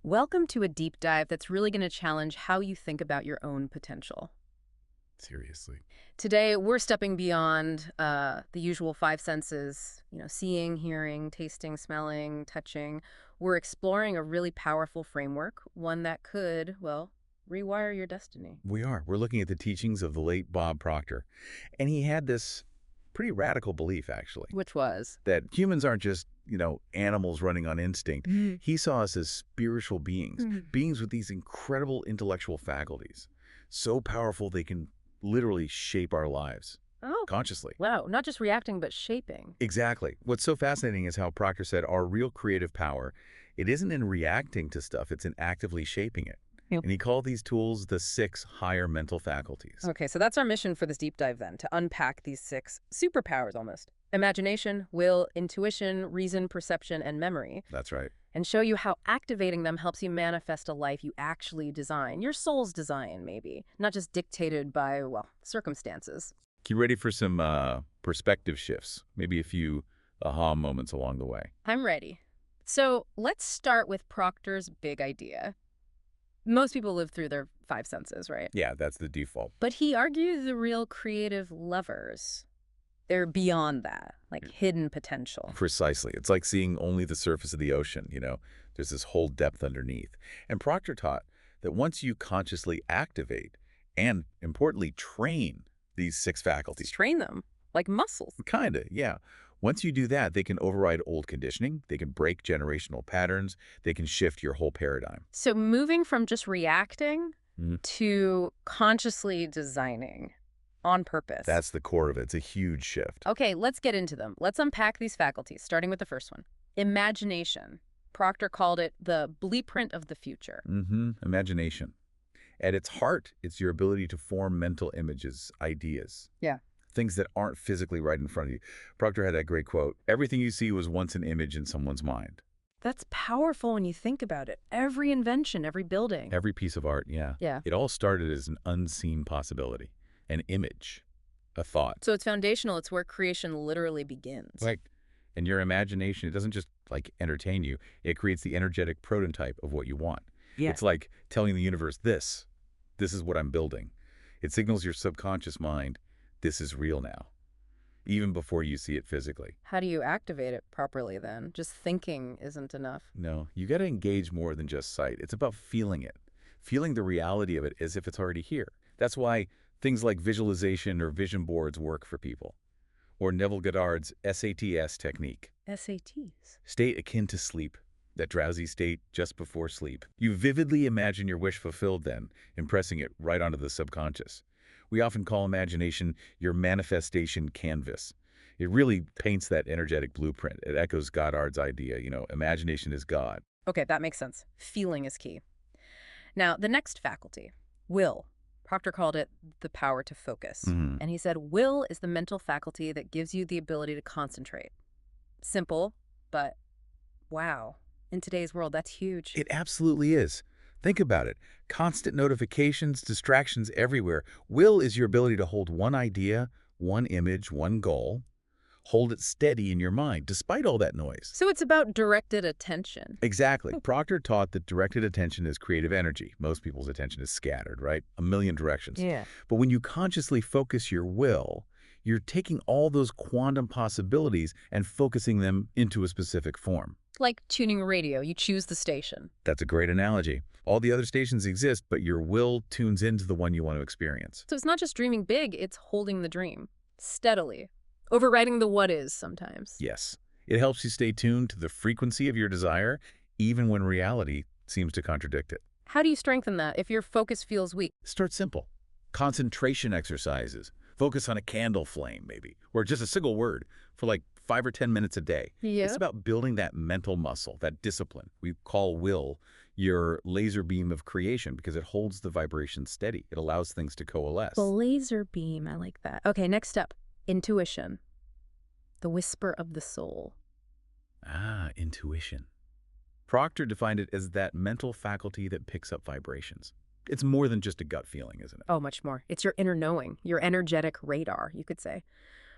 Welcome to a deep dive that's really going to challenge how you think about your own potential. Seriously. Today, we're stepping beyond the usual five senses, seeing, hearing, tasting, smelling, touching. We're exploring a really powerful framework, one that could, well, rewire your destiny. We are. We're looking at the teachings of the late Bob Proctor. And he had this pretty radical belief, actually, Which was? that humans aren't just, animals running on instinct. Mhm. He saw us as spiritual beings, Mhm. beings with these incredible intellectual faculties, so powerful they can literally shape our lives Oh, consciously. wow. Not just reacting, but shaping. Exactly. What's so fascinating is how Proctor said our real creative power, it isn't in reacting to stuff, it's in actively shaping it. Yep. And he called these tools the 6 higher mental faculties. Okay, so that's our mission for this deep dive then, to unpack these 6 superpowers almost. Imagination, will, intuition, reason, perception, and memory. That's right. And show you how activating them helps you manifest a life you actually design, your soul's design, maybe, not just dictated by, well, circumstances. You ready for some perspective shifts? Maybe a few aha moments along the way. I'm ready. So let's start with Proctor's big idea. Most people live through their 5 senses, right? Yeah, that's the default. But he argues the real creative lovers, they're beyond that, like hidden potential. Precisely. It's like seeing only the surface of the ocean, There's this whole depth underneath. And Proctor taught that once you consciously activate and, importantly, train these 6 faculties. Train them like muscles. Kinda, yeah. Once you do that, they can override old conditioning, they can break generational patterns, they can shift your whole paradigm. So moving from just reacting Mhm. to consciously designing on purpose. That's the core of it. It's a huge shift. Okay, let's get into them. Let's unpack these faculties, starting with the first one. Imagination. Proctor called it the blueprint of the future. Imagination. At its heart, it's your ability to form mental images, ideas. Yeah. Things that aren't physically right in front of you. Proctor had that great quote, "Everything you see was once an image in someone's mind." That's powerful when you think about it. Every invention, every building. Every piece of art, yeah. Yeah. It all started as an unseen possibility, an image, a thought. So it's foundational. It's where creation literally begins. Right. And your imagination, it doesn't just entertain you, it creates the energetic prototype of what you want. Yeah. It's like telling the universe, this is what I'm building. It signals your subconscious mind, this is real now, even before you see it physically. How do you activate it properly then? Just thinking isn't enough. No, you got to engage more than just sight. It's about feeling it, feeling the reality of it as if it's already here. That's why things like visualization or vision boards work for people. Or Neville Goddard's SATS technique. SATs. State akin to sleep, that drowsy state just before sleep. You vividly imagine your wish fulfilled then, impressing it right onto the subconscious. We often call imagination your manifestation canvas. It really paints that energetic blueprint. It echoes Goddard's idea, imagination is God. Okay, that makes sense. Feeling is key. Now, the next faculty, will. Proctor called it the power to focus. And he said, will is the mental faculty that gives you the ability to concentrate. Simple, but wow. In today's world, that's huge. It absolutely is. Think about it. Constant notifications, distractions everywhere. Will is your ability to hold one idea, one image, one goal. Hold it steady in your mind, despite all that noise. So it's about directed attention. Exactly. Proctor taught that directed attention is creative energy. Most people's attention is scattered, right? A million directions. Yeah. But when you consciously focus your will, you're taking all those quantum possibilities and focusing them into a specific form. Like tuning a radio, you choose the station. That's a great analogy. All the other stations exist, but your will tunes into the one you want to experience. So it's not just dreaming big, it's holding the dream steadily, overriding the what is sometimes. Yes. It helps you stay tuned to the frequency of your desire, even when reality seems to contradict it. How do you strengthen that if your focus feels weak? Start simple. Concentration exercises. Focus on a candle flame, maybe, or just a single word for 5 or 10 minutes a day. Yeah. It's about building that mental muscle, that discipline. We call will your laser beam of creation because it holds the vibration steady. It allows things to coalesce. The laser beam, I like that. Okay, next up, intuition. The whisper of the soul. Intuition. Proctor defined it as that mental faculty that picks up vibrations. It's more than just a gut feeling, isn't it? Oh, much more. It's your inner knowing, your energetic radar, you could say.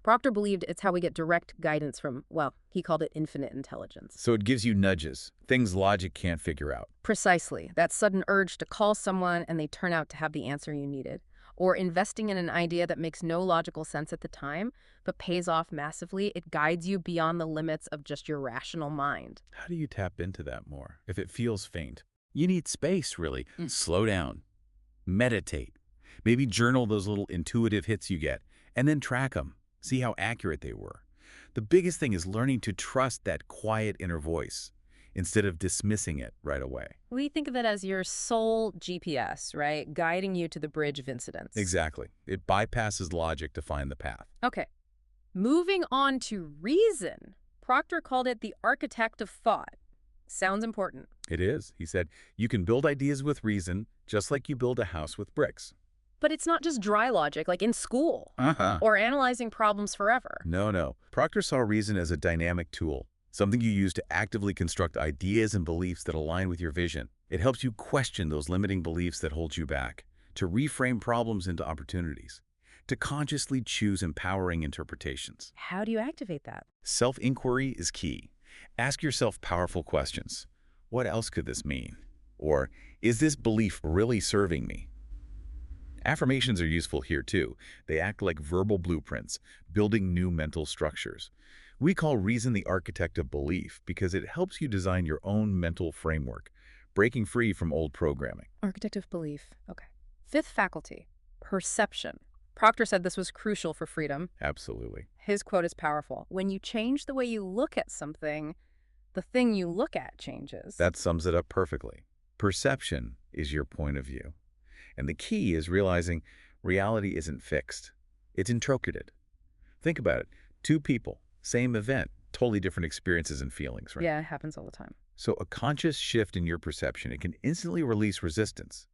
Proctor believed it's how we get direct guidance from, well, he called it infinite intelligence. So it gives you nudges, things logic can't figure out. Precisely. That sudden urge to call someone and they turn out to have the answer you needed. Or investing in an idea that makes no logical sense at the time, but pays off massively. It guides you beyond the limits of just your rational mind. How do you tap into that more if it feels faint? You need space, really. Slow down. Meditate. Maybe journal those little intuitive hits you get, and then track them. See how accurate they were. The biggest thing is learning to trust that quiet inner voice instead of dismissing it right away. We think of it as your soul GPS, right? Guiding you to the bridge of incidents. Exactly. It bypasses logic to find the path. Okay. Moving on to reason. Proctor called it the architect of thought. Sounds important. It is. He said, you can build ideas with reason just like you build a house with bricks. But it's not just dry logic, like in school, or analyzing problems forever. No. Proctor saw reason as a dynamic tool, something you use to actively construct ideas and beliefs that align with your vision. It helps you question those limiting beliefs that hold you back, to reframe problems into opportunities, to consciously choose empowering interpretations. How do you activate that? Self-inquiry is key. Ask yourself powerful questions. What else could this mean? Or, is this belief really serving me? Affirmations are useful here too. They act like verbal blueprints, building new mental structures. We call reason the architect of belief because it helps you design your own mental framework, breaking free from old programming. Architect of belief. Okay. Fifth faculty, perception. Proctor said this was crucial for freedom. Absolutely. His quote is powerful. When you change the way you look at something, the thing you look at changes. That sums it up perfectly. Perception is your point of view. And the key is realizing reality isn't fixed. It's interpreted. Think about it. Two people, same event, totally different experiences and feelings, right? Yeah, it happens all the time. So a conscious shift in your perception, it can instantly release resistance,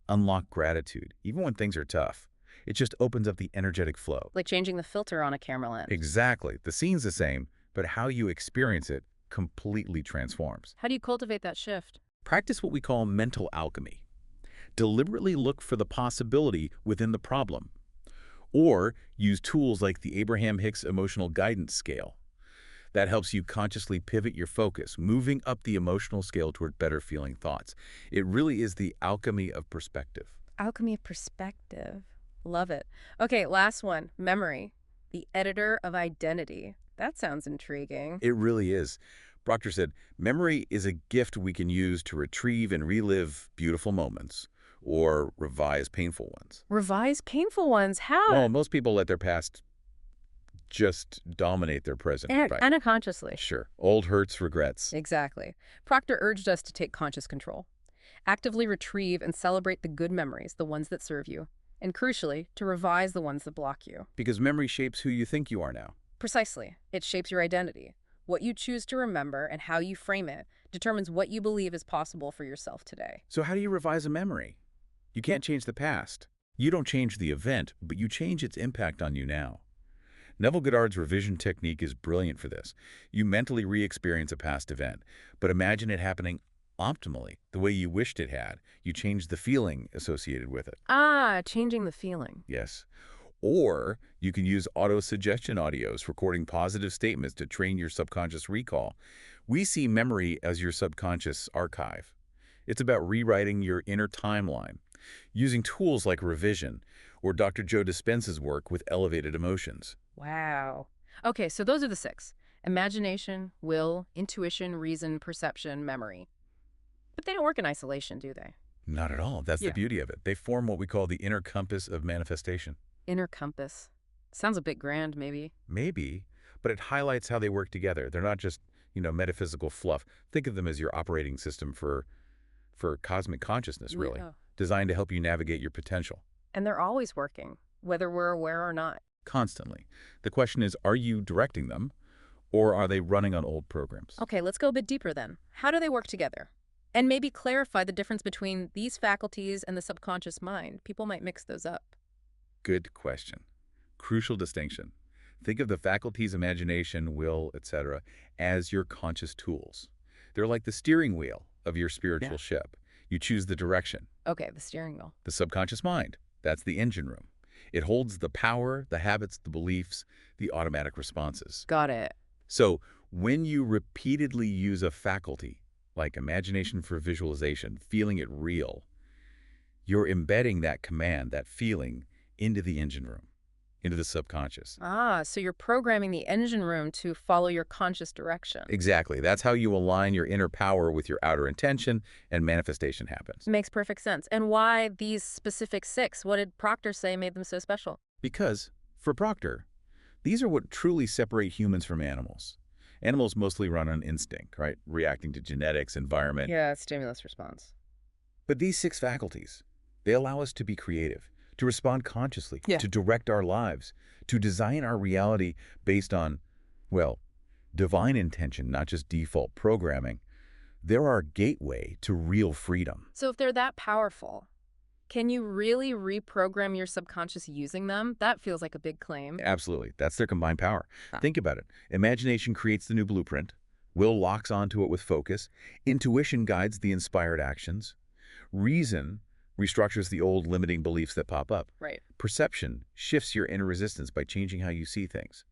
unlock gratitude, even when things are tough. It just opens up the energetic flow. Like changing the filter on a camera lens. Exactly. The scene's the same, but how you experience it completely transforms. How do you cultivate that shift? Practice what we call mental alchemy. Deliberately look for the possibility within the problem. Or use tools like the Abraham Hicks Emotional Guidance Scale. That helps you consciously pivot your focus, moving up the emotional scale toward better feeling thoughts. It really is the alchemy of perspective. Alchemy of perspective. Love it. Okay, last one. Memory. The editor of identity. That sounds intriguing. It really is. Proctor said, memory is a gift we can use to retrieve and relive beautiful moments or revise painful ones. Revise painful ones? How? Well, most people let their past just dominate their present. Right. Unconsciously. Sure. Old hurts, regrets. Exactly. Proctor urged us to take conscious control. Actively retrieve and celebrate the good memories, the ones that serve you. And crucially, to revise the ones that block you. Because memory shapes who you think you are now. Precisely. It shapes your identity. What you choose to remember and how you frame it determines what you believe is possible for yourself today. So how do you revise a memory? You can't change the past. You don't change the event, but you change its impact on you now. Neville Goddard's revision technique is brilliant for this. You mentally re-experience a past event, but imagine it happening optimally, the way you wished it had. You change the feeling associated with it. Ah, changing the feeling. Yes. Or you can use auto-suggestion audios, recording positive statements to train your subconscious recall. We see memory as your subconscious archive. It's about rewriting your inner timeline, using tools like revision or Dr. Joe Dispenza's work with elevated emotions. Wow. Okay, so those are the 6. Imagination, will, intuition, reason, perception, memory. But they don't work in isolation, do they? Not at all. That's the beauty of it. They form what we call the inner compass of manifestation. Inner compass. Sounds a bit grand, maybe. Maybe, but it highlights how they work together. They're not just, metaphysical fluff. Think of them as your operating system for cosmic consciousness, really, designed to help you navigate your potential. And they're always working, whether we're aware or not. Constantly. The question is, are you directing them, or are they running on old programs? Okay, let's go a bit deeper then. How do they work together? And maybe clarify the difference between these faculties and the subconscious mind. People might mix those up. Good question. Crucial distinction. Think of the faculties, imagination, will, etc., as your conscious tools. They're like the steering wheel of your spiritual ship. You choose the direction. Okay, the steering wheel. The subconscious mind, that's the engine room. It holds the power, the habits, the beliefs, the automatic responses. Got it. So when you repeatedly use a faculty, like imagination for visualization, feeling it real, you're embedding that command, that feeling, into the engine room, into the subconscious. Ah, so you're programming the engine room to follow your conscious direction. Exactly. That's how you align your inner power with your outer intention, and manifestation happens. Makes perfect sense. And why these specific 6? What did Proctor say made them so special? Because, for Proctor, these are what truly separate humans from animals. Animals mostly run on instinct, right? Reacting to genetics, environment. Yeah, stimulus response. But these 6 faculties, they allow us to be creative, to respond consciously, Yeah. to direct our lives, to design our reality based on, well, divine intention, not just default programming. They're our gateway to real freedom. So if they're that powerful, can you really reprogram your subconscious using them? That feels like a big claim. Absolutely. That's their combined power. Ah. Think about it. Imagination creates the new blueprint. Will locks onto it with focus. Intuition guides the inspired actions. Reason restructures the old limiting beliefs that pop up. Right. Perception shifts your inner resistance by changing how you see things.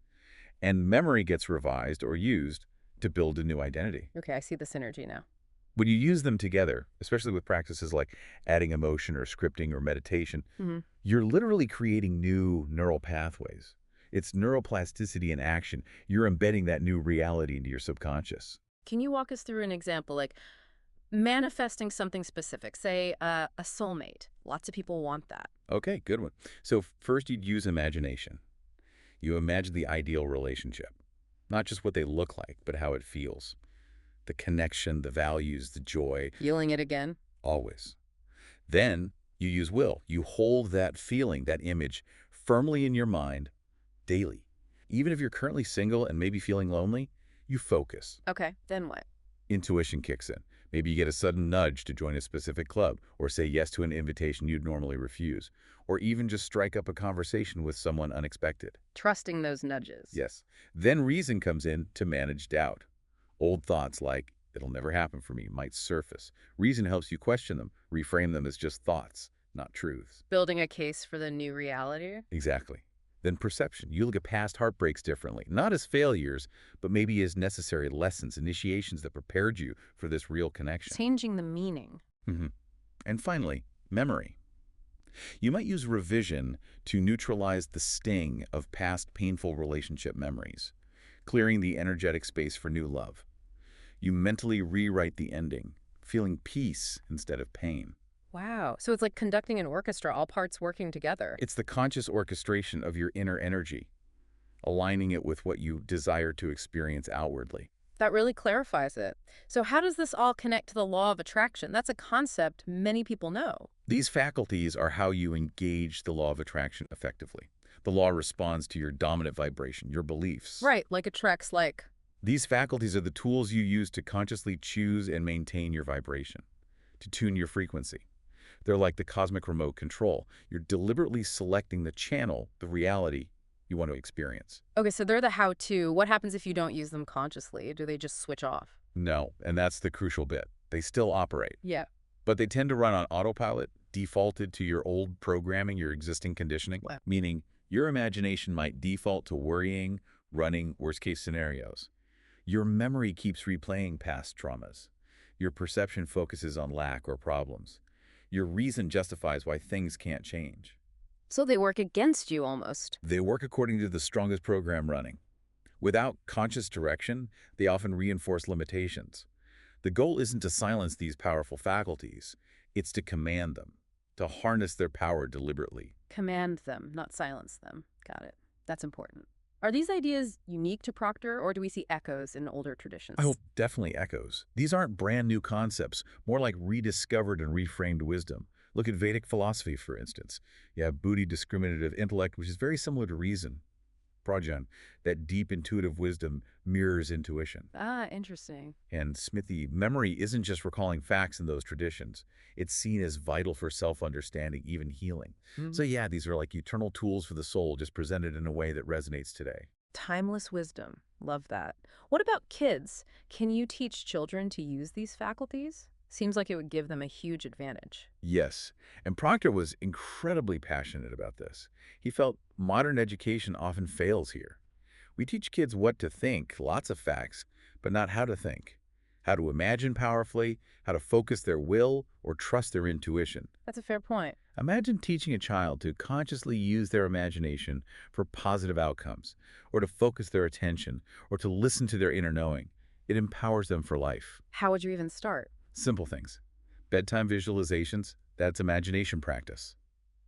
And memory gets revised or used to build a new identity. Okay, I see the synergy now. When you use them together, especially with practices like adding emotion or scripting or meditation, you're literally creating new neural pathways. It's neuroplasticity in action. You're embedding that new reality into your subconscious. Can you walk us through an example, like manifesting something specific, say a soulmate? Lots of people want that. Okay, good one. So first you'd use imagination. You imagine the ideal relationship, not just what they look like, but how it feels. The connection, the values, the joy. Feeling it again? Always. Then you use will. You hold that feeling, that image, firmly in your mind daily. Even if you're currently single and maybe feeling lonely, you focus. Okay, then what? Intuition kicks in. Maybe you get a sudden nudge to join a specific club or say yes to an invitation you'd normally refuse, or even just strike up a conversation with someone unexpected. Trusting those nudges. Yes. Then reason comes in to manage doubt. Old thoughts like, it'll never happen for me, might surface. Reason helps you question them, reframe them as just thoughts, not truths. Building a case for the new reality? Exactly. Then perception. You look at past heartbreaks differently, not as failures, but maybe as necessary lessons, initiations that prepared you for this real connection. Changing the meaning. And finally, memory. You might use revision to neutralize the sting of past painful relationship memories, clearing the energetic space for new love. You mentally rewrite the ending, feeling peace instead of pain. Wow. So it's like conducting an orchestra, all parts working together. It's the conscious orchestration of your inner energy, aligning it with what you desire to experience outwardly. That really clarifies it. So how does this all connect to the law of attraction? That's a concept many people know. These faculties are how you engage the law of attraction effectively. The law responds to your dominant vibration, your beliefs. Right, like attracts like. These faculties are the tools you use to consciously choose and maintain your vibration, to tune your frequency. They're like the cosmic remote control. You're deliberately selecting the channel, the reality you want to experience. Okay, so they're the how-to. What happens if you don't use them consciously? Do they just switch off? No, and that's the crucial bit. They still operate, Yeah. but they tend to run on autopilot, defaulted to your old programming, your existing conditioning, Wow. meaning your imagination might default to worrying, running worst-case scenarios. Your memory keeps replaying past traumas. Your perception focuses on lack or problems. Your reason justifies why things can't change. So they work against you almost. They work according to the strongest program running. Without conscious direction, they often reinforce limitations. The goal isn't to silence these powerful faculties. It's to command them, to harness their power deliberately. Command them, not silence them. Got it. That's important. Are these ideas unique to Proctor, or do we see echoes in older traditions? Oh, definitely echoes. These aren't brand new concepts, more like rediscovered and reframed wisdom. Look at Vedic philosophy, for instance. You have Buddhi discriminative intellect, which is very similar to reason. Prajan, that deep intuitive wisdom mirrors intuition. Ah, interesting. And Smithy, memory isn't just recalling facts in those traditions. It's seen as vital for self-understanding, even healing. So yeah, these are like eternal tools for the soul, just presented in a way that resonates today. Timeless wisdom. Love that. What about kids? Can you teach children to use these faculties? Seems like it would give them a huge advantage. Yes, and Proctor was incredibly passionate about this. He felt modern education often fails here. We teach kids what to think, lots of facts, but not how to think. How to imagine powerfully, how to focus their will, or trust their intuition. That's a fair point. Imagine teaching a child to consciously use their imagination for positive outcomes, or to focus their attention, or to listen to their inner knowing. It empowers them for life. How would you even start? Simple things. Bedtime visualizations, that's imagination practice.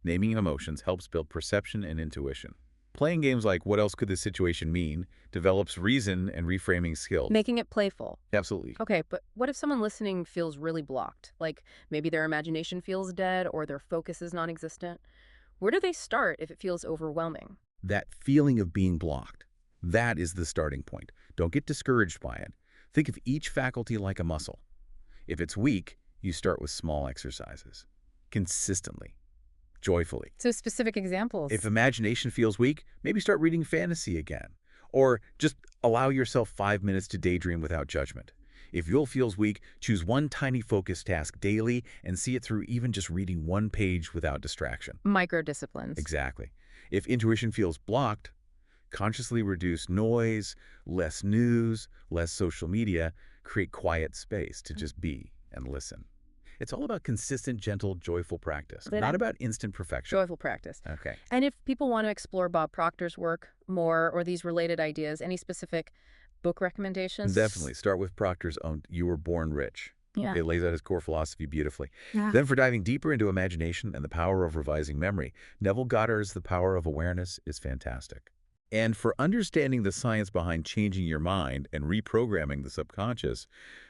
Naming emotions helps build perception and intuition. Playing games like what else could this situation mean develops reason and reframing skills. Making it playful. Absolutely. Okay, but what if someone listening feels really blocked? Like maybe their imagination feels dead or their focus is non-existent? Where do they start if it feels overwhelming? That feeling of being blocked, that is the starting point. Don't get discouraged by it. Think of each faculty like a muscle. If it's weak, you start with small exercises. Consistently. Joyfully. So specific examples. If imagination feels weak, maybe start reading fantasy again. Or just allow yourself 5 minutes to daydream without judgment. If will feels weak, choose one tiny focus task daily and see it through even just reading one page without distraction. Micro-disciplines. Exactly. If intuition feels blocked, consciously reduce noise, less news, less social media, create quiet space to just be and listen. It's all about consistent, gentle, joyful practice, not about instant perfection. Joyful practice. Okay. And if people want to explore Bob Proctor's work more or these related ideas, any specific book recommendations? Definitely. Start with Proctor's own You Were Born Rich. Yeah. It lays out his core philosophy beautifully. Yeah. Then for diving deeper into imagination and the power of revising memory, Neville Goddard's The Power of Awareness is fantastic. And for understanding the science behind changing your mind and reprogramming the subconscious,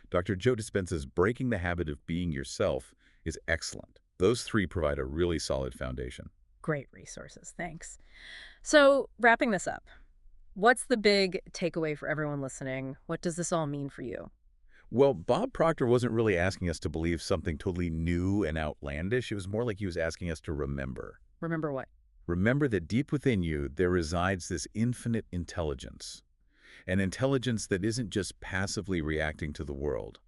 Dr. Joe Dispenza's Breaking the Habit of Being Yourself is excellent. Those three provide a really solid foundation. Great resources. Thanks. So wrapping this up, what's the big takeaway for everyone listening? What does this all mean for you? Well, Bob Proctor wasn't really asking us to believe something totally new and outlandish. It was more like he was asking us to remember. Remember what? Remember that deep within you, there resides this infinite intelligence. An intelligence that isn't just passively reacting to the world,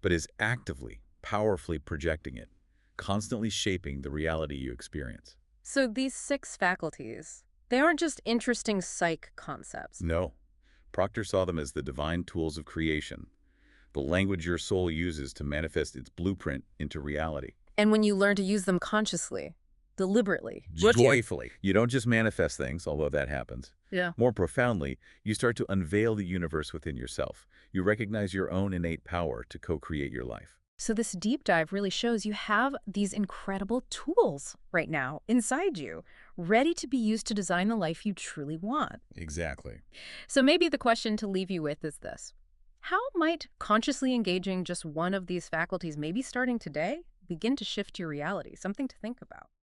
but is actively, powerfully projecting it, constantly shaping the reality you experience. So these 6 faculties, they aren't just interesting psych concepts. No. Proctor saw them as the divine tools of creation, the language your soul uses to manifest its blueprint into reality. And when you learn to use them consciously, deliberately, Joyfully. You don't just manifest things, although that happens. Yeah. More profoundly, you start to unveil the universe within yourself. You recognize your own innate power to co-create your life. So this deep dive really shows you have these incredible tools right now inside you, ready to be used to design the life you truly want. Exactly. So maybe the question to leave you with is this. How might consciously engaging just one of these faculties, maybe starting today, begin to shift your reality? Something to think about.